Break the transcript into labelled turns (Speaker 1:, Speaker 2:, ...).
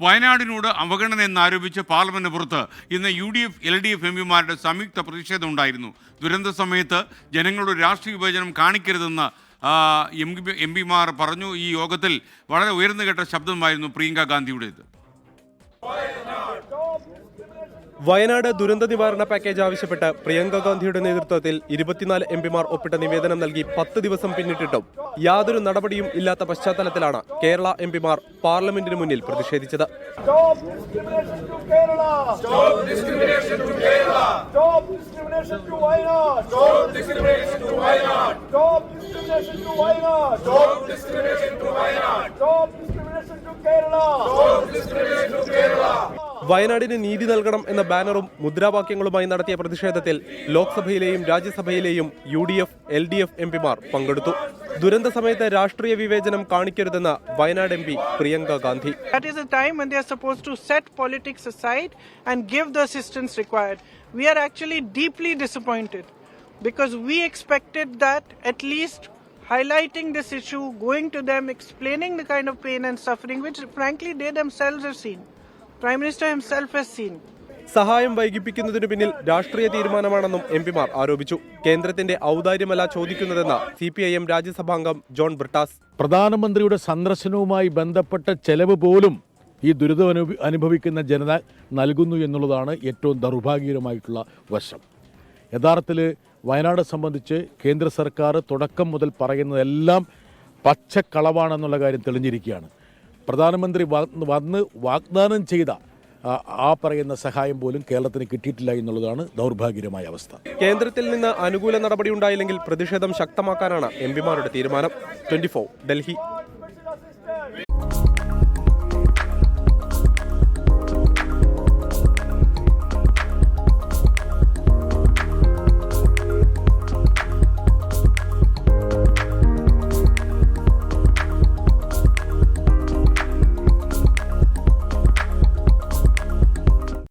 Speaker 1: വയനാടിനോട് അവഗണന എന്നാരോപിച്ച് പാർലമെന്റ് പുറത്ത് ഇന്ന് UDF LDF എംപിമാരുടെ സംയുക്ത പ്രതിഷേധം ഉണ്ടായിരുന്നു. ദുരന്ത സമയത്ത് ജനങ്ങളുടെ രാഷ്ട്രീയ വിഭജനം കാണിക്കരുതെന്ന് എംപിമാർ പറഞ്ഞു. ഈ യോഗത്തിൽ വളരെ ഉയർന്നു കേട്ട ശബ്ദമായിരുന്നു പ്രിയങ്ക ഗാന്ധിയുടേത്.
Speaker 2: വയനാട് ദുരന്ത നിവാരണ പാക്കേജ് ആവശ്യപ്പെട്ട് പ്രിയങ്ക ഗാന്ധിയുടെ നേതൃത്വത്തിൽ 24 എംപിമാർ ഒപ്പിട്ട നിവേദനം നൽകി 10 ദിവസം പിന്നിട്ടിട്ടും യാതൊരു നടപടിയും ഇല്ലാത്ത പശ്ചാത്തലത്തിലാണ് കേരള എംപിമാർ പാർലമെന്റിന് മുന്നിൽ പ്രതിഷേധിച്ചത്. വയനാടിന് നീതി നൽകണം എന്ന ബാനറും മുദ്രാവാക്യങ്ങളുമായി നടത്തിയ പ്രതിഷേധത്തിൽ ലോക്സഭയിലെയും രാജ്യസഭയിലെയും UDF LDF എംപിമാർ പങ്കെടുത്തു. ദുരന്ത സമയത്ത് രാഷ്ട്രീയ വിവേചനം കാണിക്കരുതെന്ന് Wayanad MP Priyanka Gandhi.
Speaker 3: That is a time when they are supposed to set politics aside and give the assistance required. We are actually deeply disappointed because we expected that at least highlighting this issue, going to them, explaining the kind of pain and suffering which frankly they themselves have seen. Prime Minister himself has seen.
Speaker 2: സഹായം വൈകിപ്പിക്കുന്നതിനു പിന്നിൽ രാഷ്ട്രീയ തീരുമാനമാണെന്നും എംപിമാർ ആരോപിച്ചു. കേന്ദ്രത്തിന്റെ ഔദാര്യമല്ല ചോദിക്കുന്നതെന്ന് CPIM രാജ്യസഭാംഗം John Brittas.
Speaker 4: പ്രധാനമന്ത്രിയുടെ സന്ദർശനവുമായി ബന്ധപ്പെട്ട ചെലവ് പോലും ഈ ദുരിതം അനുഭവിക്കുന്ന ജനത നൽകുന്നു എന്നുള്ളതാണ് ഏറ്റവും ദൗർഭാഗ്യകരമായിട്ടുള്ള വശം. യഥാർത്ഥത്തിൽ വയനാട് സംബന്ധിച്ച് കേന്ദ്ര സർക്കാർ തുടക്കം മുതൽ പറയുന്നതെല്ലാം പച്ചക്കളവാണെന്നുള്ള കാര്യം തെളിഞ്ഞിരിക്കുകയാണ്. പ്രധാനമന്ത്രി വന്ന് വാഗ്ദാനം ചെയ്ത ആ പറയുന്ന സഹായം പോലും കേരളത്തിന് കിട്ടിയിട്ടില്ല എന്നുള്ളതാണ് ദൗർഭാഗ്യകരമായ അവസ്ഥ.
Speaker 2: കേന്ദ്രത്തിൽ നിന്ന് അനുകൂല നടപടി ഉണ്ടായില്ലെങ്കിൽ പ്രതിഷേധം ശക്തമാക്കാനാണ് എംപിമാരുടെ തീരുമാനം. 24 ഡൽഹി.